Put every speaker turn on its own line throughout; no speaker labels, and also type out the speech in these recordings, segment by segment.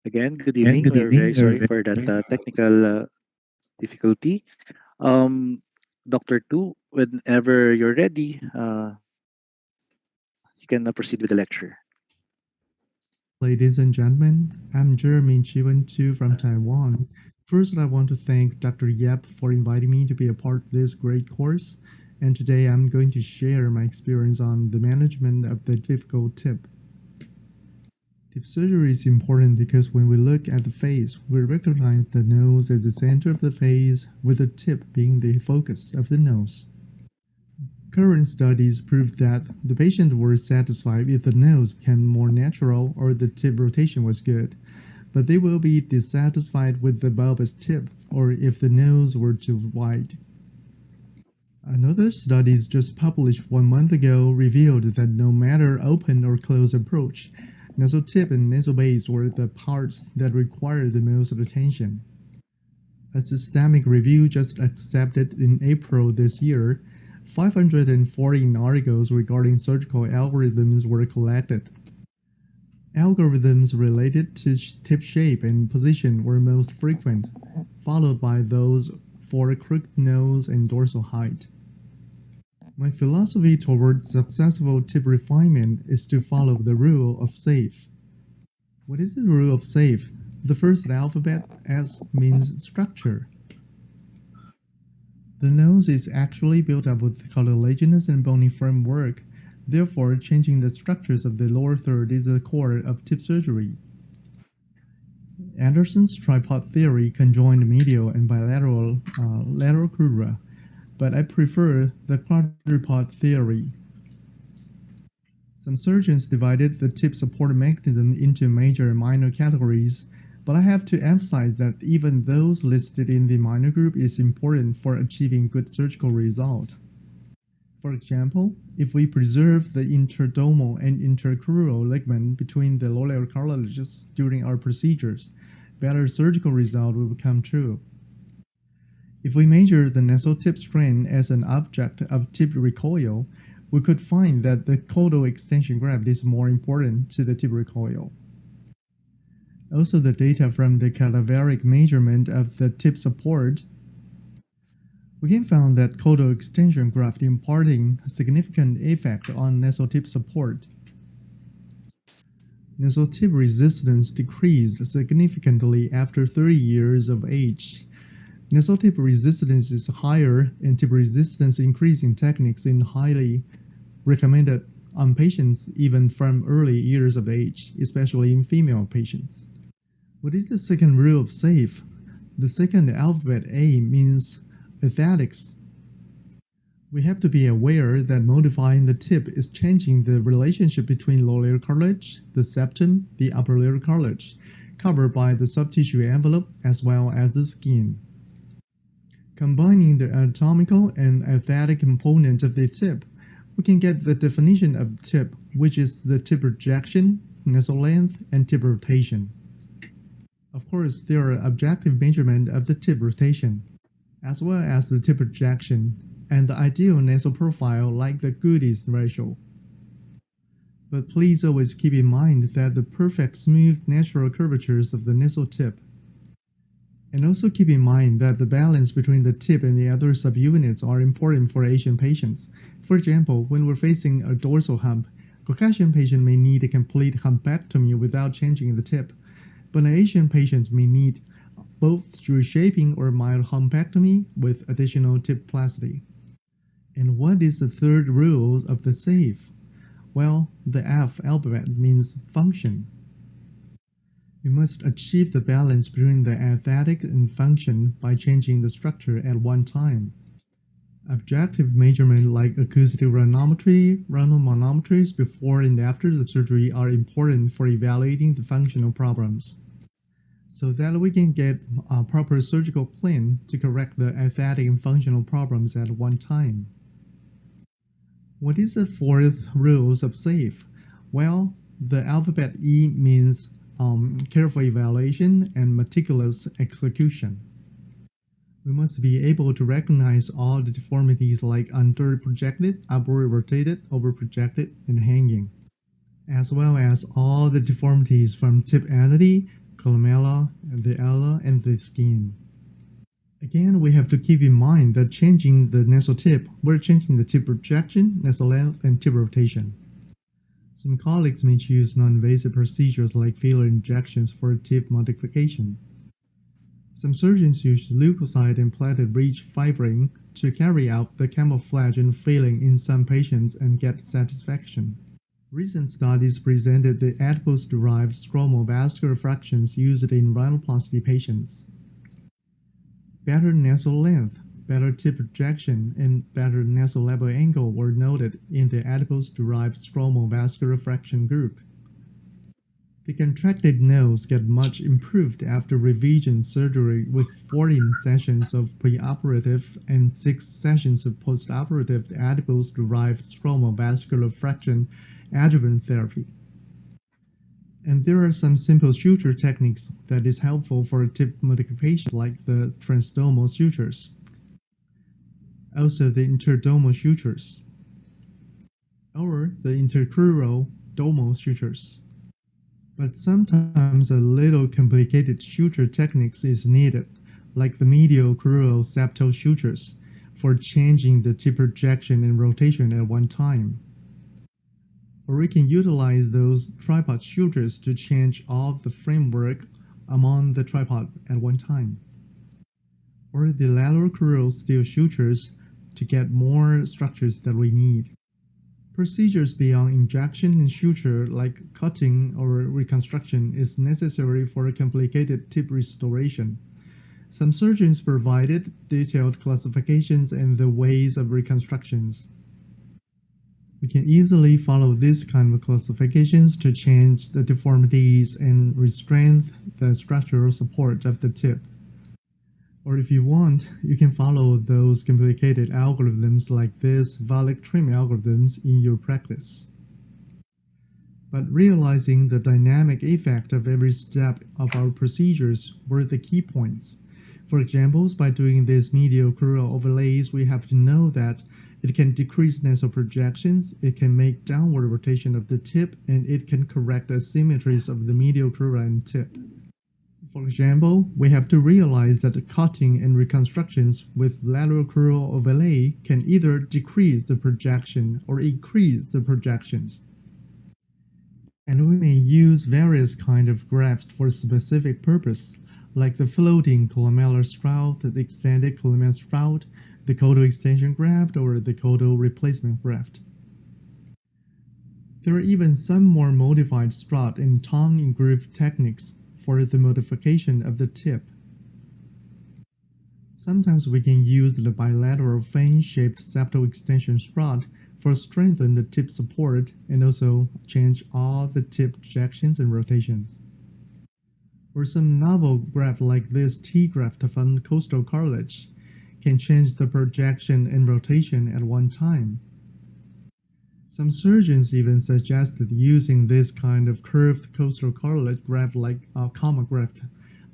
Again, good evening. We're very sorry for that technical difficulty. Um, Dr. Tu, whenever you're ready, you can proceed with the lecture.
Ladies and gentlemen, I'm Jeremy Chiwen-Tu from Taiwan. First, I want to thank Dr. Yap for inviting me to be a part of this great course. And today I'm going to share my experience on the management of the difficult tip. Tip surgery is important because when we look at the face, we recognize the nose as the center of the face, with the tip being the focus of the nose. Current studies prove that the patient were satisfied if the nose became more natural or the tip rotation was good, but they will be dissatisfied with the bulbous tip or if the nose were too wide. Another study just published 1 month ago revealed that no matter open or closed approach, nasal tip and nasal base were the parts that required the most attention. A systemic review just accepted in April this year, 514 articles regarding surgical algorithms were collected. Algorithms related to tip shape and position were most frequent, followed by those for crooked nose and dorsal height. My philosophy toward successful tip refinement is to follow the rule of SAFE. What is the rule of SAFE? The first alphabet, S, means structure. The nose is actually built up with cartilaginous and bony framework. Therefore, changing the structures of the lower third is the core of tip surgery. Anderson's tripod theory conjoined medial and bilateral lateral crura, but I prefer the quadrupod theory. Some surgeons divided the tip support mechanism into major and minor categories, but I have to emphasize that even those listed in the minor group is important for achieving good surgical result. For example, if we preserve the interdomal and intercrural ligament between the lower cartilages during our procedures, better surgical result will become true. If we measure the nasal tip strain as an object of tip recoil, we could find that the caudal extension graft is more important to the tip recoil. Also, the data from the cadaveric measurement of the tip support, we can find that caudal extension graft imparting a significant effect on nasal tip support. Nasal tip resistance decreased significantly after 30 years of age. Nasal tip resistance is higher, and tip resistance increasing techniques is highly recommended on patients even from early years of age, especially in female patients. What is the second rule of SAFE? The second alphabet A means aesthetics. We have to be aware that modifying the tip is changing the relationship between lower cartilage, the septum, the upper layer cartilage, covered by the soft tissue envelope as well as the skin. Combining the anatomical and aesthetic component of the tip, we can get the definition of tip, which is the tip projection, nasal length, and tip rotation. Of course, there are objective measurement of the tip rotation, as well as the tip projection, and the ideal nasal profile like the Goody's ratio. But please always keep in mind that the perfect smooth natural curvatures of the nasal tip. And also keep in mind that the balance between the tip and the other subunits are important for Asian patients. For example, when we're facing a dorsal hump, Caucasian patient may need a complete humpectomy without changing the tip, but an Asian patient may need both reshaping or mild humpectomy with additional tip plasty. And what is the third rule of the SAFE? Well, the F alphabet means function. We must achieve the balance between the aesthetic and function by changing the structure at one time. Objective measurement like acoustic rhinometry, rhinomanometries before and after the surgery are important for evaluating the functional problems, so that we can get a proper surgical plan to correct the aesthetic and functional problems at one time. What is the fourth rules of SAFE? Well, the alphabet E means careful evaluation and meticulous execution. We must be able to recognize all the deformities like under-projected, upward-rotated, over-projected, and hanging, as well as all the deformities from tip entity, columella, the ala, and the skin. Again, we have to keep in mind that changing the nasal tip, we're changing the tip projection, nasal length, and tip rotation. Some colleagues may choose non-invasive procedures like filler injections for tip modification. Some surgeons use leukocyte and platelet-rich fibrin to carry out the camouflage and filling in some patients and get satisfaction. Recent studies presented the adipose-derived stromal vascular fractions used in rhinoplasty patients. Better nasal length, better tip projection, and better nasolabial angle were noted in the adipose-derived stromal vascular fraction group. The contracted nose get much improved after revision surgery with 14 sessions of preoperative and 6 sessions of postoperative adipose-derived stromal vascular fraction adjuvant therapy. And there are some simple suture techniques that is helpful for tip modification like the transdermal sutures. Also the interdermal sutures. Or the intercrural dermal sutures. But sometimes a little complicated suture techniques is needed, like the medial crural septal sutures, for changing the tip projection and rotation at one time. Or we can utilize those tripod sutures to change all the framework among the tripod at one time. Or the lateral crural steel sutures to get more structures that we need. Procedures beyond injection and suture like cutting or reconstruction is necessary for a complicated tip restoration. Some surgeons provided detailed classifications and the ways of reconstructions. We can easily follow this kind of classifications to change the deformities and restrain the structural support of the tip. Or if you want, you can follow those complicated algorithms like this Valek trim algorithms in your practice. But realizing the dynamic effect of every step of our procedures were the key points. For examples, by doing these medial crural overlays, we have to know that it can decrease nasal projections, it can make downward rotation of the tip, and it can correct asymmetries of the medial crural and tip. For example, we have to realize that cutting and reconstructions with lateral crural overlay can either decrease the projection or increase the projections. And we may use various kinds of grafts for a specific purpose, like the floating columellar stroud, the extended columellar stroud, the caudal extension graft, or the caudal replacement graft. There are even some more modified strut and tongue and groove techniques for the modification of the tip. Sometimes we can use the bilateral fan-shaped septal extension strut for strengthen the tip support and also change all the tip projections and rotations. Or some novel graft like this T-graft from coastal cartilage can change the projection and rotation at one time. Some surgeons even suggested using this kind of curved coastal cartilage graft like a comma graft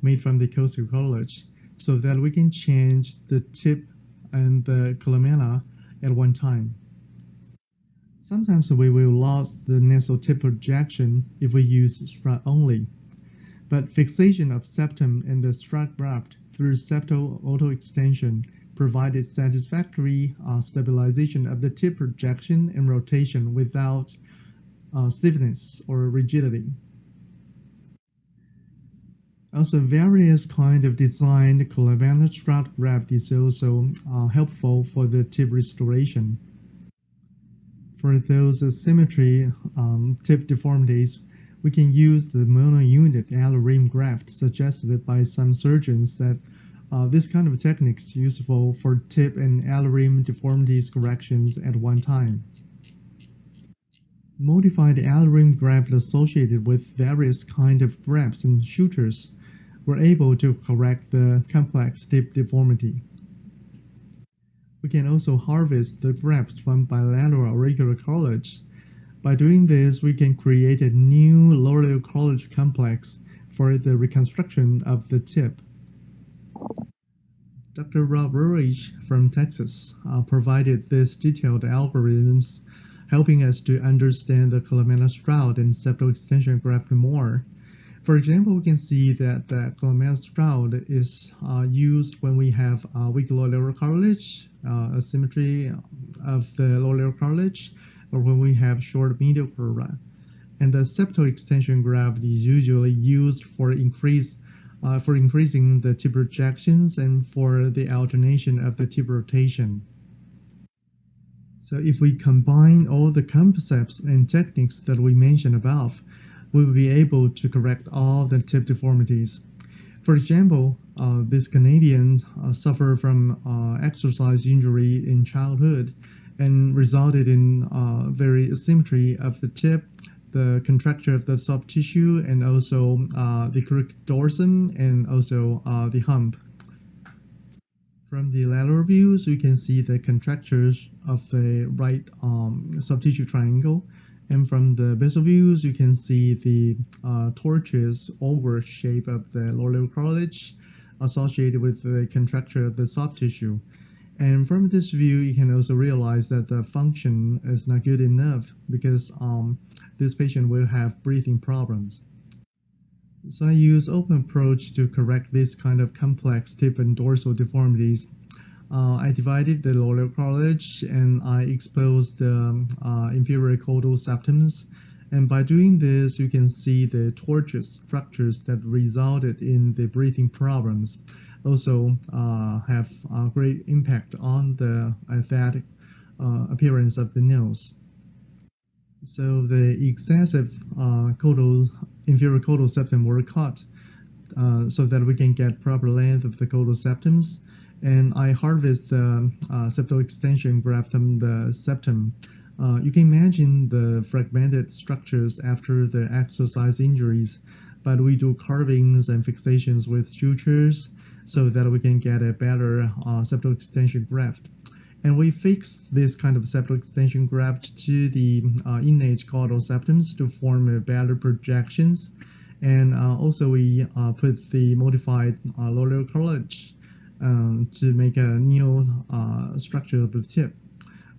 made from the coastal cartilage so that we can change the tip and the columella at one time. Sometimes we will lose the nasal tip projection if we use strut only, but fixation of septum and the strut graft through septal autoextension provided satisfactory stabilization of the tip projection and rotation without stiffness or rigidity. Also, various kind of designed columella strut graft is also helpful for the tip restoration. For those asymmetry tip deformities, we can use the mono-unit Al-Rim graft suggested by some surgeons that this kind of technique is useful for tip and Al-Rim deformities corrections at one time. Modified Al-Rim graft associated with various kind of grafts and sutures were able to correct the complex tip deformity. We can also harvest the grafts from bilateral auricular cartilage. By doing this, we can create a new loreal cartilage complex for the reconstruction of the tip. Dr. Rob Rurich from Texas provided these detailed algorithms, helping us to understand the columella stroud and septal extension graft more. For example, we can see that the Clemens stroud is used when we have weak lower cartilage, asymmetry of the lower cartilage, or when we have short medial corpora. And the septal extension graft is usually used for increasing the tip projections and for the alternation of the tip rotation. So if we combine all the concepts and techniques that we mentioned above, we will be able to correct all the tip deformities. For example, this Canadian suffered from exercise injury in childhood and resulted in very asymmetry of the tip, the contracture of the soft tissue, and also the crooked dorsum, and also the hump. From the lateral views, you can see the contractures of the right subtissue triangle. And from the basal views, you can see the tortuous oval shape of the lower cartilage associated with the contracture of the soft tissue. And from this view, you can also realize that the function is not good enough because this patient will have breathing problems. So I use open approach to correct this kind of complex tip and dorsal deformities. I divided the lower cartilage and I exposed the inferior caudal septums. And by doing this, you can see the tortuous structures that resulted in the breathing problems also have a great impact on the aesthetic appearance of the nose. So the excessive inferior caudal septum were cut so that we can get proper length of the caudal septums. And I harvest the septal extension graft from the septum. You can imagine the fragmented structures after the exercise injuries, but we do carvings and fixations with sutures so that we can get a better septal extension graft. And we fix this kind of septal extension graft to the innate caudal septums to form better projections. And also we put the modified lower cartilage to make a neo structure of the tip.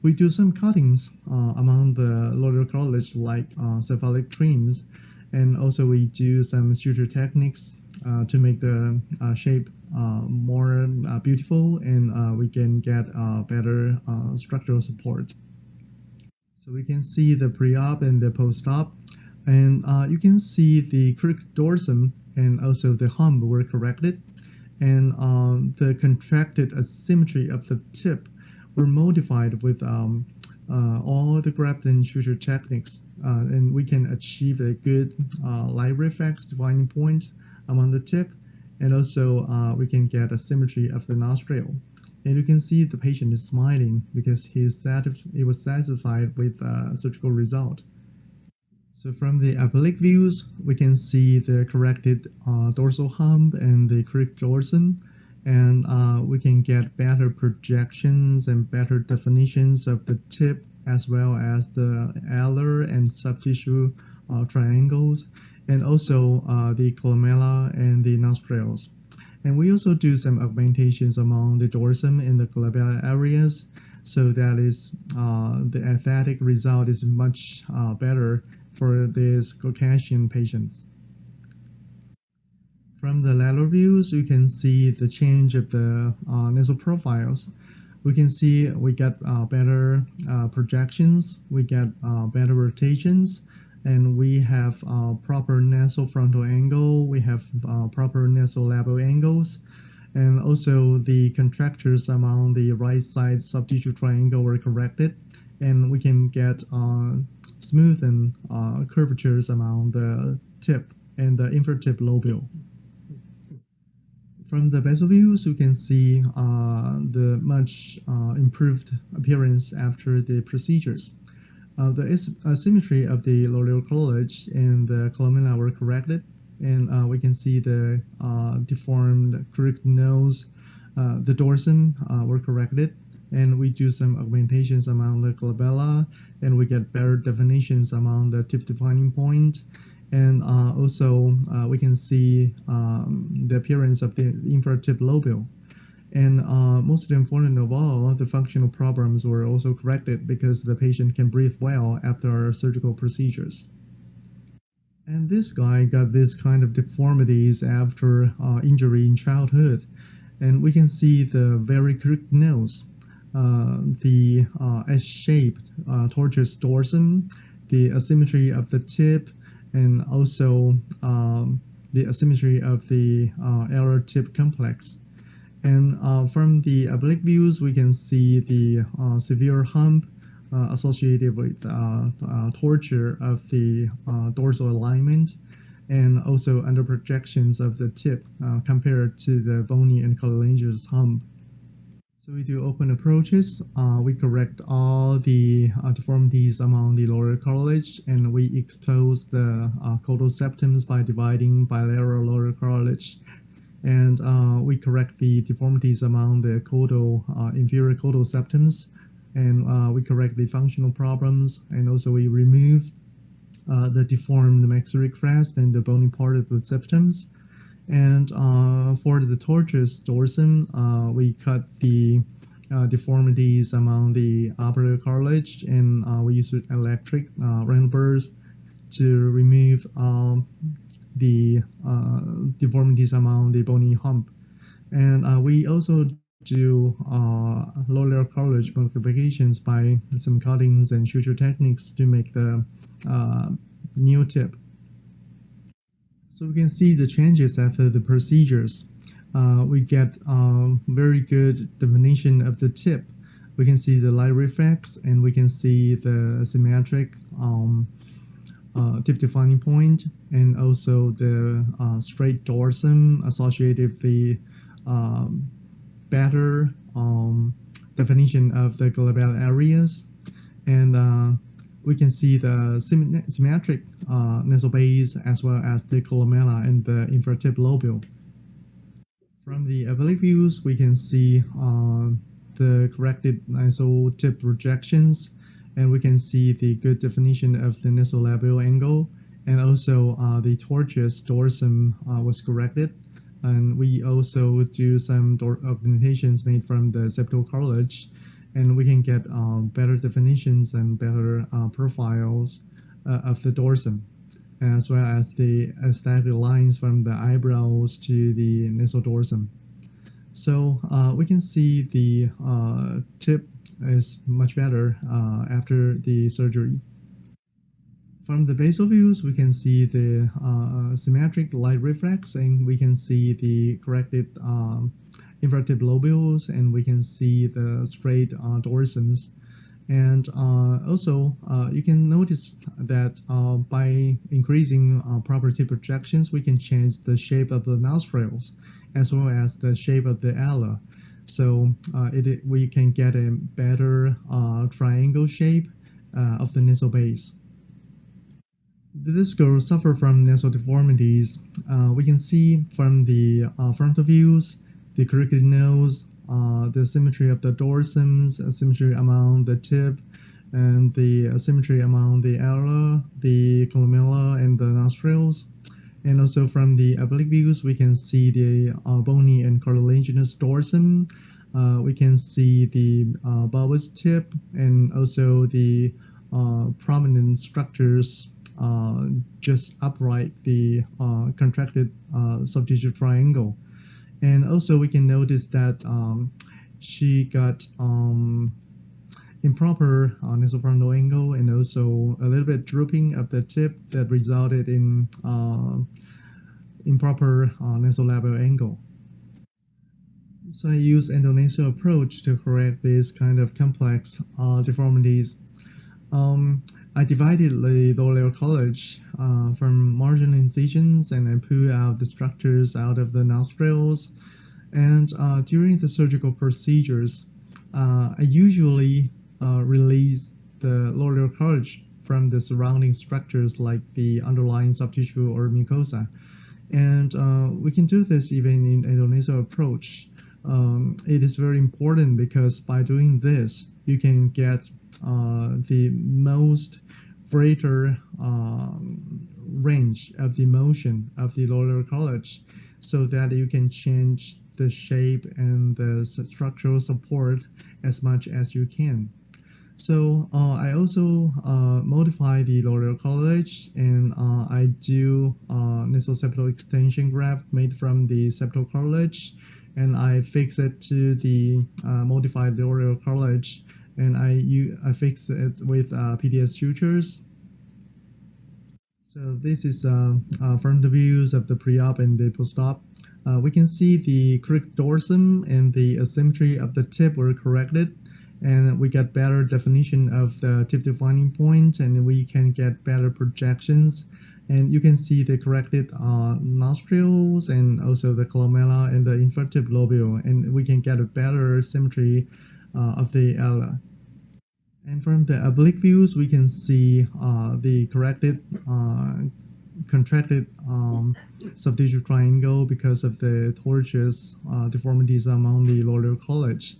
We do some cuttings among the lower cartilage like cephalic trims, and also we do some suture techniques to make the shape more beautiful, and we can get better structural support. So we can see the pre-op and the post-op, and you can see the crooked dorsum and also the hump were corrected, and the contracted asymmetry of the tip were modified with all the graft and suture techniques, and we can achieve a good light reflex defining point among the tip, and also we can get a symmetry of the nostril. And you can see the patient is smiling because he was satisfied with the surgical result. So from the oblique views, we can see the corrected dorsal hump and the crooked dorsum, and we can get better projections and better definitions of the tip as well as the alar and subtissue triangles, and also the columella and the nostrils. And we also do some augmentations among the dorsum and the glabella areas, so that is the aesthetic result is much better for these Caucasian patients. From the lateral views, you can see the change of the nasal profiles. We can see we get better projections, we get better rotations, and we have proper nasal frontal angle, we have proper nasal labial angles, and also the contractures among the right side subtissue triangle were corrected, and we can get smooth and curvatures among the tip and the infratip lobule. From the basal views, you can see the much improved appearance after the procedures. The asymmetry of the lower cartilage and the columella were corrected, and we can see the deformed crooked nose, the dorsum were corrected, and we do some augmentations among the glabella, and we get better definitions among the tip defining point. And also we can see the appearance of the infratip lobule. And most important of all, the functional problems were also corrected because the patient can breathe well after our surgical procedures. And this guy got this kind of deformities after injury in childhood. And we can see the very crooked nose, the S-shaped tortuous dorsum, the asymmetry of the tip, and also the asymmetry of the error tip complex. And from the oblique views, we can see the severe hump associated with torture of the dorsal alignment, and also under projections of the tip compared to the bony and cartilaginous hump. So we do open approaches. We correct all the deformities among the lower cartilage, and we expose the caudal septums by dividing bilateral lower cartilage. And we correct the deformities among the caudal, inferior caudal septums, and we correct the functional problems, and also we remove the deformed maxillary crest and the bony part of the septums. And for the tortuous dorsum, we cut the deformities among the upper cartilage, and we use electric random burst to remove the deformities among the bony hump. And we also do lower cartilage modifications by some cuttings and suture techniques to make the uh, new tip. So we can see the changes after the procedures. We get very good definition of the tip. We can see the light reflex, and we can see the symmetric tip defining point, and also the straight dorsum associated with the um, better definition of the glabellar areas. And we can see the symmetric nasal base as well as the columella and the infratip lobule. From the oblique views, we can see the corrected nasal tip projections, and we can see the good definition of the nasolabial angle, and also the tortuous dorsum was corrected. And we also do some augmentations made from the septal cartilage, and we can get better definitions and better profiles of the dorsum, as well as the aesthetic lines from the eyebrows to the nasal dorsum. So we can see the tip is much better after the surgery. From the basal views, we can see the symmetric light reflex, and we can see the corrected infratip lobules, and we can see the straight dorsums. And also, you can notice that by increasing proper tip projections, we can change the shape of the nostrils as well as the shape of the ala. So we can get a better triangle shape of the nasal base. This girl suffer from nasal deformities. We can see from the frontal views, the crooked nose, the symmetry of the dorsums, asymmetry among the tip, and the asymmetry among the ala, the columella, and the nostrils. And also from the oblique views, we can see the bony and cartilaginous dorsum. We can see the bulbous tip, and also the prominent structures just upright the contracted soft tissue triangle. And also we can notice that she got improper nasopharyngeal angle, and also a little bit drooping of the tip that resulted in improper nasolabial angle. So I use endonasal approach to correct this kind of complex deformities. Um, I divided the lower cartilage from marginal incisions, and I pulled out the structures out of the nostrils. And during the surgical procedures, I usually release the lower cartilage from the surrounding structures like the underlying soft tissue or mucosa. And we can do this even in endonasal approach. It is very important because by doing this, you can get the most greater range of the motion of the lower cartilage, so that you can change the shape and the structural support as much as you can. So I also modify the lower cartilage, and I do nasal septal extension graft made from the septal cartilage, and I fix it to the modified lower cartilage, and I fix it with PDS sutures. So this is from the views of the pre-op and the post-op. We can see the correct dorsum and the asymmetry of the tip were corrected, and we get better definition of the tip defining point, and we can get better projections. And you can see the corrected nostrils and also the columella and the infratip lobule, and we can get a better symmetry of the ala. And from the oblique views, we can see the corrected, contracted subdigit triangle because of the tortuous deformities among the lower college.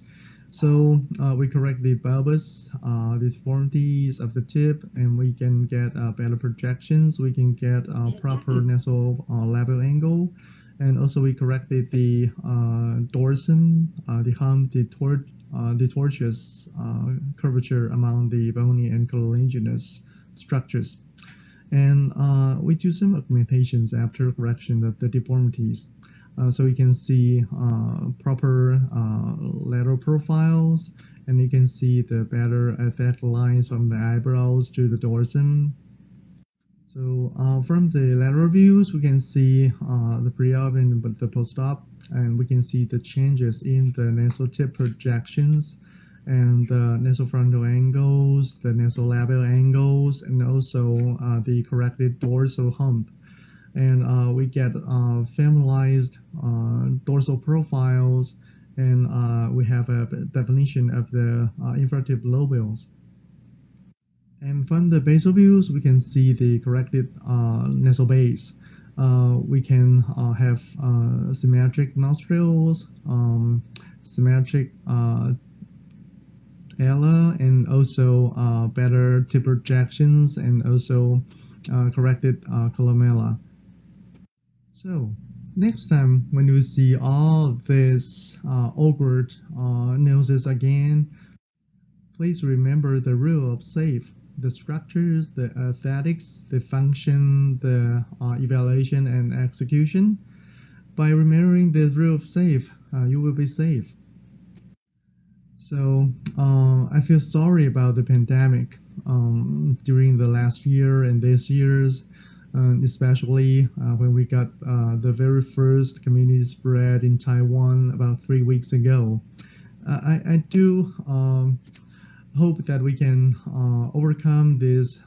So we correct the bulbous the deformities of the tip, and we can get better projections. We can get proper nasal labial angle, and also we corrected the dorsum, the hump, the tortuous curvature among the bony and collagenous structures. And we do some augmentations after correction of the deformities. So you can see proper lateral profiles, and you can see the better aesthetic lines from the eyebrows to the dorsum. So from the lateral views, we can see the pre-op and the post-op, and we can see the changes in the nasal tip projections and the nasofrontal angles, the nasolabial angles, and also the corrected dorsal hump. And we get familiarized dorsal profiles, and we have a definition of the infratip lobules. And from the basal views, we can see the corrected nasal base. We can have symmetric nostrils, symmetric ala, and also better tip projections, and also corrected columella. So next time when you see all this awkward noses again, please remember the rule of SAFE: the structures, the aesthetics, the function, the evaluation, and execution. By remembering the rule of SAFE, you will be safe. So I feel sorry about the pandemic during the last year and this year's, especially when we got the very first community spread in Taiwan about 3 weeks ago. I do hope that we can overcome this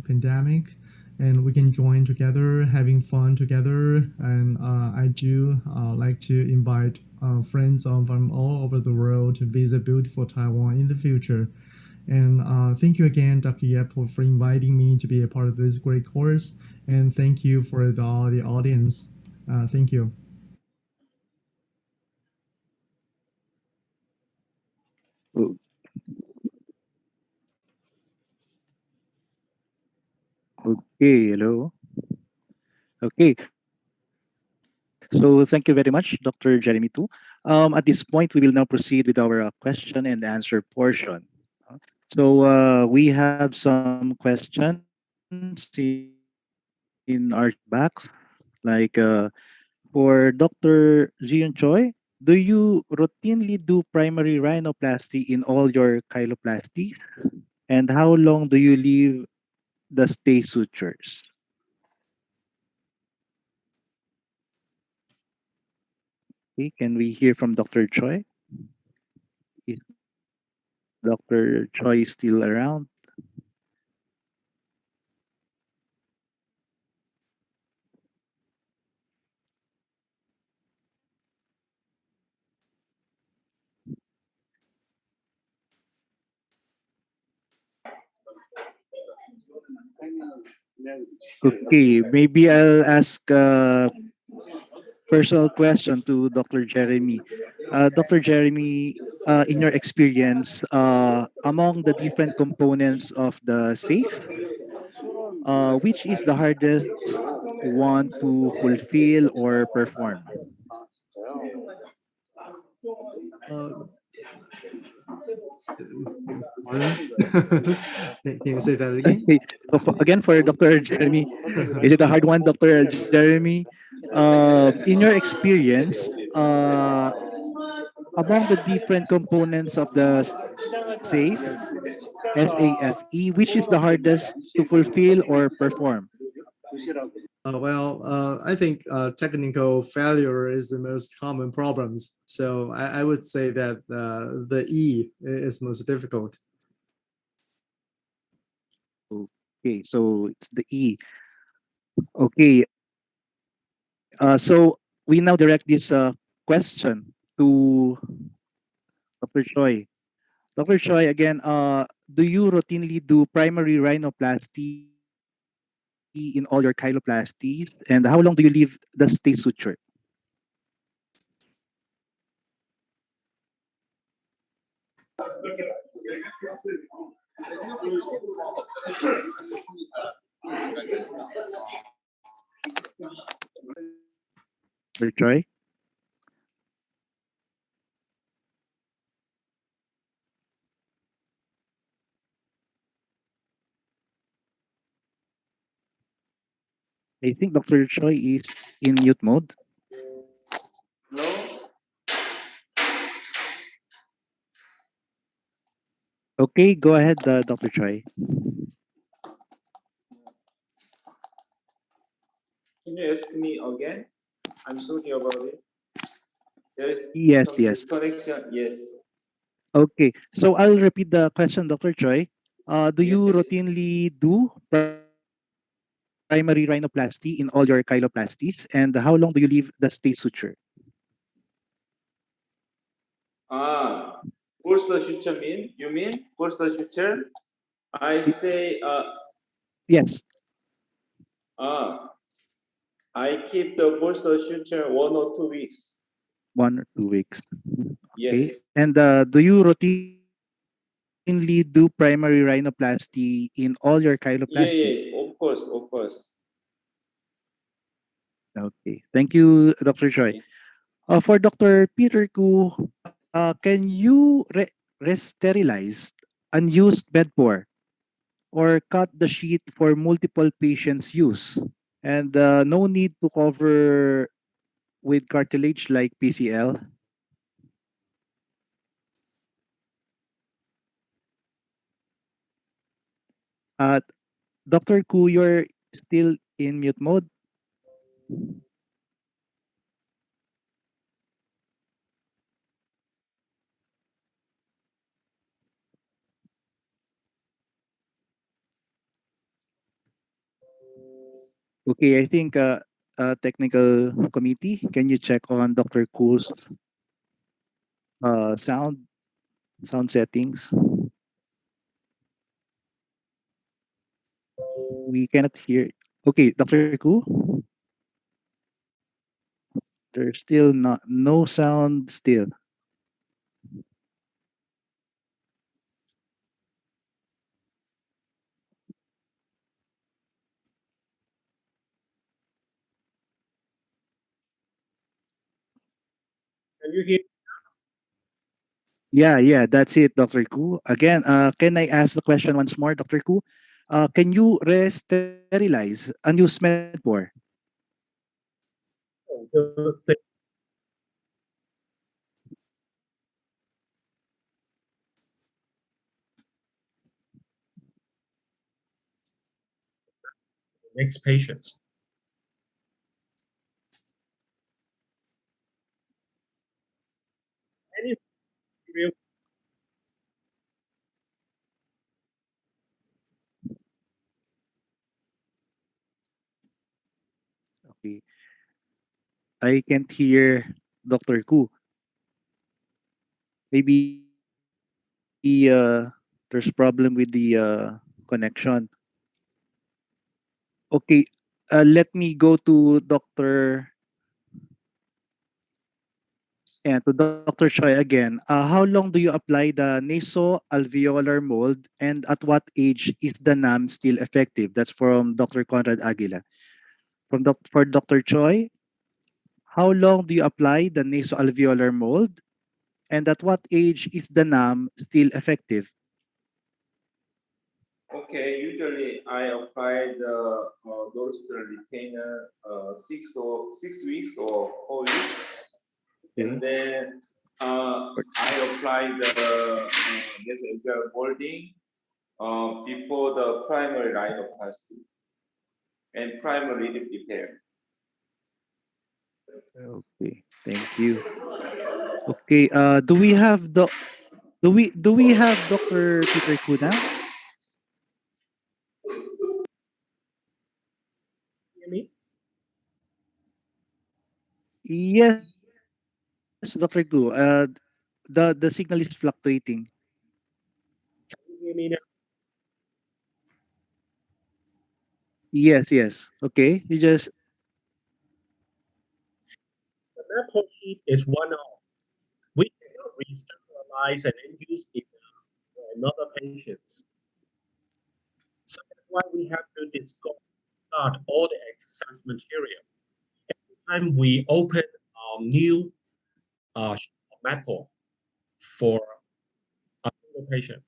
pandemic, and we can join together, having fun together. And I do like to invite friends from all over the world to visit beautiful Taiwan in the future. And thank you again, Dr. Yep, for inviting me to be a part of this great course. And thank you for the audience. Thank you.
O- Okay, hello. Okay, so thank you very much, Dr. Jeremy too. At this point, we will now proceed with our question and answer portion. So we have some questions in our box, like for Dr. Jian Choi. Do you routinely do primary rhinoplasty in all your chyloplasties? And how long do you leave the stay sutures? Okay, can we hear from Dr. Choi? Is Dr. Choi still around? Okay, maybe I'll ask a personal question to Dr. Jeremy. Dr. Jeremy, in your experience, among the different components of the safe, which is the hardest one to fulfill or perform?
Uh,
Pardon? Can you say that again?
Okay. So again, for Dr. Jeremy, is it a hard one, Dr. Jeremy? In your experience, among the different components of the SAFE, SAFE, which is the hardest to fulfill or perform?
I think technical failure is the most common problems. So I would say that the E is most difficult.
Okay, so it's the E. Okay, so we now direct this question to Dr. Choi. Dr. Choi, again, do you routinely do primary rhinoplasty in all your chyloplasties? And how long do you leave the stay suture? Dr. Choi? I think Dr. Choi is in mute mode.
No,
Okay, go ahead, Dr. Choi.
can you ask me again? I'm sorry about it. There is
Yes,
some
yes.
disconnection. Yes,
Okay, so I'll repeat the question, Dr. Choi. Do you
yes.
routinely do primary rhinoplasty in all your chyloplasties? And how long do you leave the stay suture?
Ah, Bursa future mean? You mean Bursa future? I
Y-
stay.
Yes,
Ah, I keep the Bursa future 1 or 2 weeks.
1 or 2 weeks. Okay.
Yes.
And do you routinely do primary rhinoplasty in all your chyloplasty?
Yeah, yeah. Of course, of course.
Okay. Thank you, Dr. Choi. For Dr. Peter Koo, can you resterilize unused bedpore or cut the sheet for multiple patients' use? And no need to cover with cartilage like PCL. Uh, Dr. Koo, you're still in mute mode. Okay, I think technical committee, can you check on Dr. Koo's sound settings? We cannot hear. Okay, Dr. Koo, there's still not no sound still.
Can you hear?
Yeah, yeah, that's it, Dr. Koo. Again, can I ask the question once more, Dr. Koo? Can you resterilize unused medpore?
The next patients. Any real
Okay, I can't hear Dr. Koo. Maybe there's problem with the connection. Okay, let me go to Dr. Choi again. How long do you apply the nasoalveolar mold, and at what age is the NAM still effective? That's from Dr. Conrad Aguila. For Dr. Choi, how long do you apply the nasoalveolar mold, And at what age is the NAM still effective?
Okay, usually I apply the nostril retainer 6 weeks or 4 weeks, and
Okay.
then I apply the nasal molding before the primary rhinoplasty and primary lip repair.
Okay. Thank you. Okay. Do we have Dr. Peter Kuna?
Hear me?
Yes, Dr. Gu. The signal is fluctuating.
Can you hear me now?
Yes, yes. Okay. You just
The MAPO sheet is one-off. We cannot re-sterilize and then use it for another patients. So that's why we have to discard all the exercise material. Every time we open new MAPO for a single patient.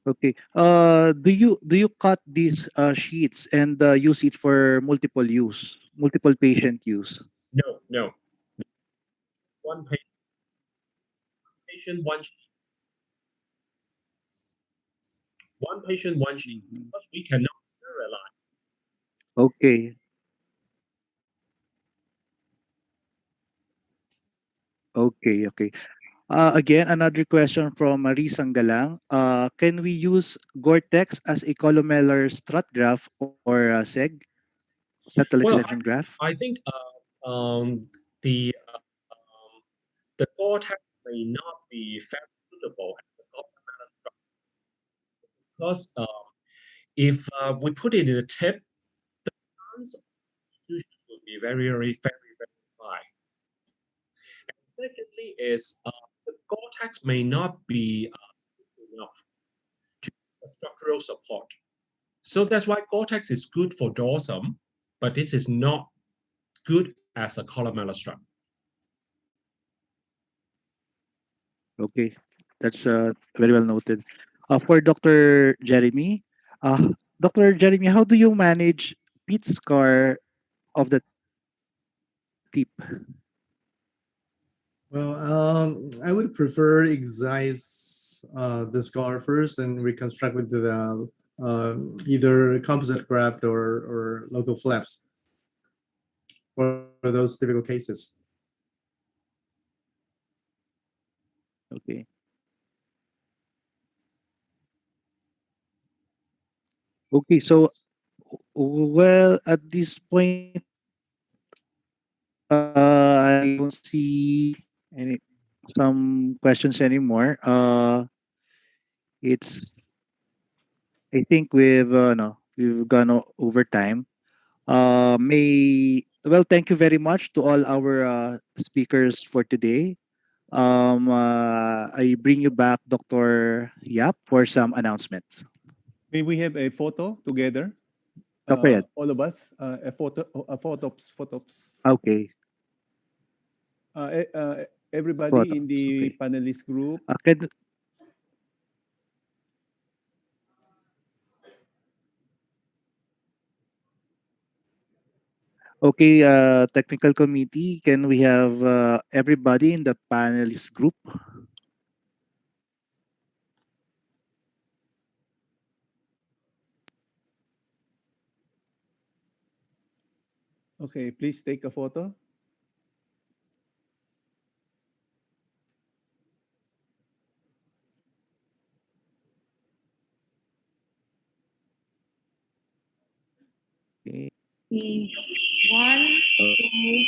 okay. Do you cut these sheets and use it for multiple patient use?
No, no. One patient, one sheet. One patient, one sheet.
Mhm.
Because we cannot sterilize.
Okay. Okay. Okay. Again, another question from Marisang Galang. Can we use Gore-Tex as a columellar strut graft or SEG, septal
Well,
extension graft?
I think the the Gore-Tex may not be very suitable as a governmental structure because if we put it in a tip, the chance of substitution will be very high. And secondly, is the Gore-Tex may not be strong enough to structural support. So that's why Gore-Tex is good for dorsum, but this is not good as a columellar strap.
Okay, that's very well noted. For Dr. Jeremy, Dr. Jeremy, how do you manage pit scar of the tip?
Well, I would prefer excise the scar first and reconstruct with the either composite graft or local flaps for those typical cases.
Okay. Okay, so well, at this point, I don't see any some questions anymore. It's I think we've gone over time. Thank you very much to all our speakers for today. I bring you back, Dr. Yap, for some announcements.
May we have a photo together?
Dr. Yap.
All of us, a photo, photos.
Okay.
Uh, e- uh, Everybody
Photos.
in the
Okay.
panelist group.
Can, okay, technical committee, can we have everybody in the panelist group?
Okay, please take a photo.
Okay.
One, two,